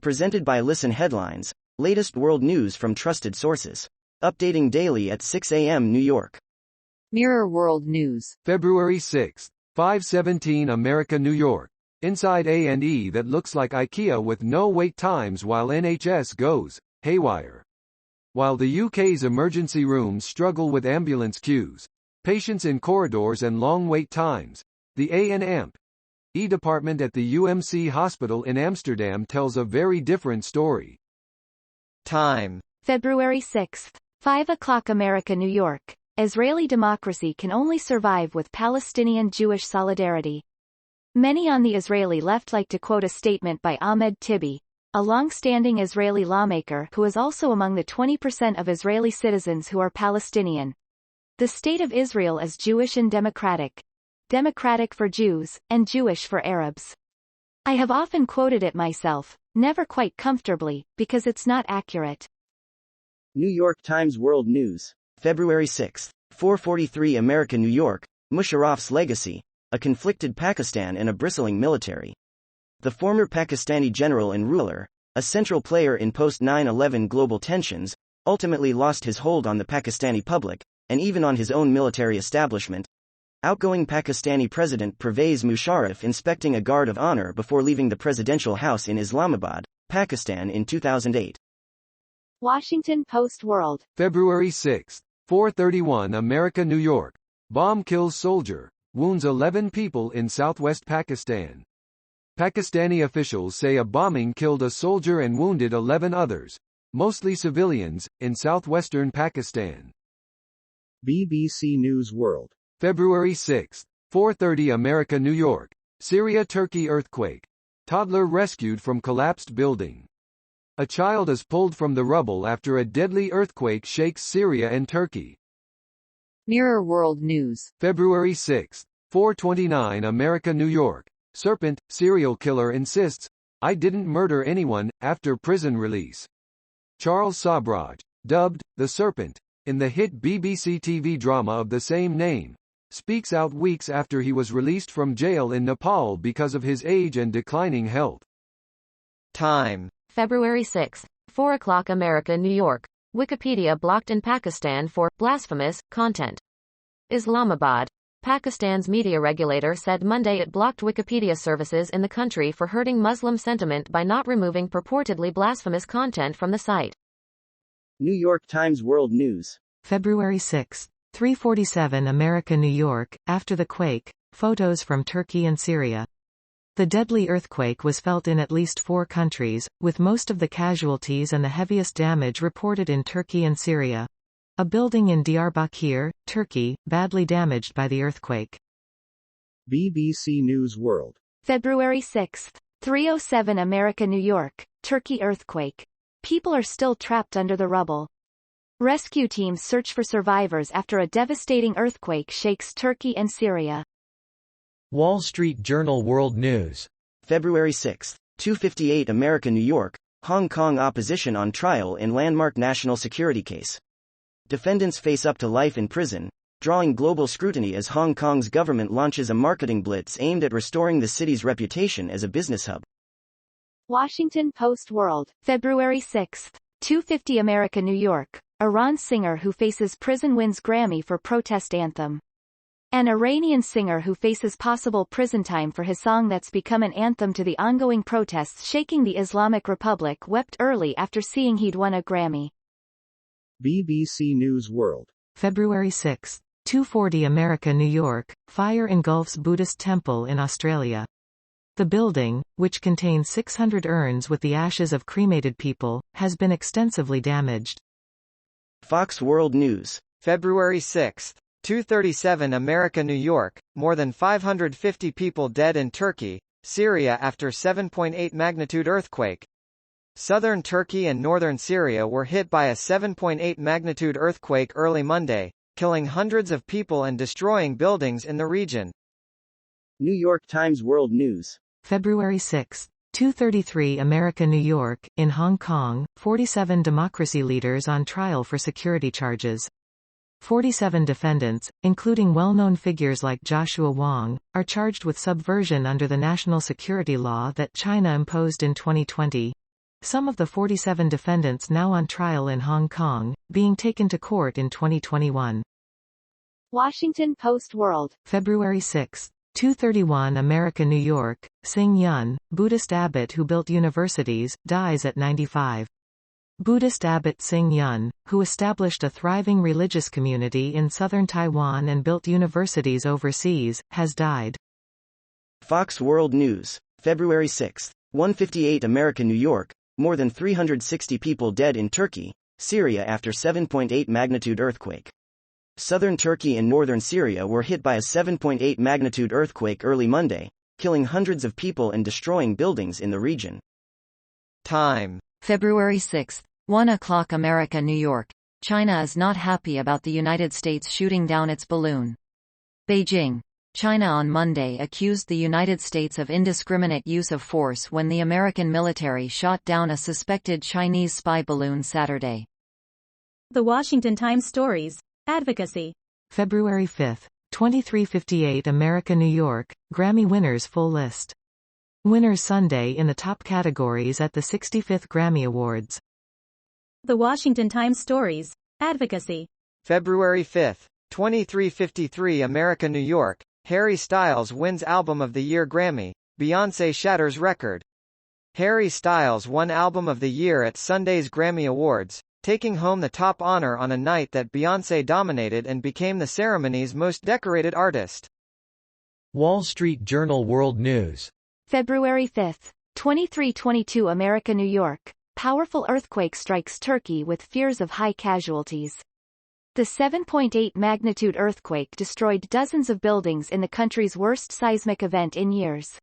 Presented by Listen Headlines, latest world news from trusted sources. Updating daily at 6 a.m. New York. Mirror World News. February 6, 5:17 America, New York. Inside A&E that looks like IKEA with no wait times while NHS goes haywire. While the UK's emergency rooms struggle with ambulance queues, patients in corridors and long wait times, the A&E department at the UMC hospital in Amsterdam tells a very different story. Time. February 6, 5 o'clock America, New York. Israeli democracy can only survive with Palestinian Jewish solidarity. Many on the Israeli left like to quote a statement by Ahmed Tibi, a long-standing Israeli lawmaker who is also among the 20% of Israeli citizens who are Palestinian. The state of Israel is Jewish and democratic. Democratic for Jews, and Jewish for Arabs. I have often quoted it myself, never quite comfortably, because it's not accurate. New York Times World News. February 6, 4:43 America, New York. Musharraf's legacy, a conflicted Pakistan and a bristling military. The former Pakistani general and ruler, a central player in post-9/11 global tensions, ultimately lost his hold on the Pakistani public, and even on his own military establishment. Outgoing Pakistani President Pervez Musharraf inspecting a guard of honor before leaving the presidential house in Islamabad, Pakistan in 2008. Washington Post World. February 6, 4:31 America, New York. Bomb kills soldier, wounds 11 people in southwest Pakistan. Pakistani officials say a bombing killed a soldier and wounded 11 others, mostly civilians, in southwestern Pakistan. BBC News World. February 6, 4:30 America, New York. Syria-Turkey earthquake. Toddler rescued from collapsed building. A child is pulled from the rubble after a deadly earthquake shakes Syria and Turkey. Mirror World News. February 6, 4:29 America, New York. Serpent, serial killer insists, "I didn't murder anyone," after prison release. Charles Sabraj, dubbed The Serpent, in the hit BBC TV drama of the same name, speaks out weeks after he was released from jail in Nepal because of his age and declining health. Time. February 6, 4 o'clock America, New York. Wikipedia blocked in Pakistan for blasphemous content. Islamabad. Pakistan's media regulator said Monday it blocked Wikipedia services in the country for hurting Muslim sentiment by not removing purportedly blasphemous content from the site. New York Times World News. February 6, 3:47 America, New York. After the quake, photos from Turkey and Syria. The deadly earthquake was felt in at least 4 countries, with most of the casualties and the heaviest damage reported in Turkey and Syria. A building in Diyarbakir, Turkey, badly damaged by the earthquake. BBC News World. February 6, 3:07 America, New York. Turkey earthquake. People are still trapped under the rubble. Rescue teams search for survivors after a devastating earthquake shakes Turkey and Syria. Wall Street Journal World News. February 6, 2:58 America, New York. Hong Kong opposition on trial in landmark national security case. Defendants face up to life in prison, drawing global scrutiny as Hong Kong's government launches a marketing blitz aimed at restoring the city's reputation as a business hub. Washington Post World. February 6, 2:50 America, New York. Iran singer who faces prison wins Grammy for protest anthem. An Iranian singer who faces possible prison time for his song that's become an anthem to the ongoing protests shaking the Islamic Republic wept early after seeing he'd won a Grammy. BBC News World. February 6, 2:40 America, New York. Fire engulfs Buddhist temple in Australia. The building, which contains 600 urns with the ashes of cremated people, has been extensively damaged. Fox World News. February 6, 2:37 America, New York. More than 550 people dead in Turkey, Syria after 7.8 magnitude earthquake. Southern Turkey and northern Syria were hit by a 7.8 magnitude earthquake early Monday, killing hundreds of people and destroying buildings in the region. New York Times World News. February 6, 2:33 America, New York. In Hong Kong, 47 democracy leaders on trial for security charges. 47 defendants, including well-known figures like Joshua Wong, are charged with subversion under the national security law that China imposed in 2020. Some of the 47 defendants now on trial in Hong Kong, being taken to court in 2021. Washington Post World. February 6. 231 America New York, Sing Yun, Buddhist abbot who built universities, dies at 95. Buddhist abbot Sing Yun, who established a thriving religious community in southern Taiwan and built universities overseas, has died. Fox World News. February 6. 158 America New York, more than 360 people dead in Turkey, Syria after 7.8 magnitude earthquake. Southern Turkey and northern Syria were hit by a 7.8 magnitude earthquake early Monday, killing hundreds of people and destroying buildings in the region. Time. February 6, 1 o'clock America, New York. China is not happy about the United States shooting down its balloon. Beijing. China on Monday accused the United States of indiscriminate use of force when the American military shot down a suspected Chinese spy balloon Saturday. The Washington Times stories. Advocacy. February 5. 2358 America New York, Grammy winners full list. Winners Sunday in the top categories at the 65th Grammy Awards. The Washington Times stories. Advocacy. February 5. 2353 America New York, Harry Styles wins Album of the Year Grammy, Beyoncé shatters record. Harry Styles won Album of the Year at Sunday's Grammy Awards, taking home the top honor on a night that Beyoncé dominated and became the ceremony's most decorated artist. Wall Street Journal World News. February 5. 2322 America New York. Powerful earthquake strikes Turkey with fears of high casualties. The 7.8 magnitude earthquake destroyed dozens of buildings in the country's worst seismic event in years.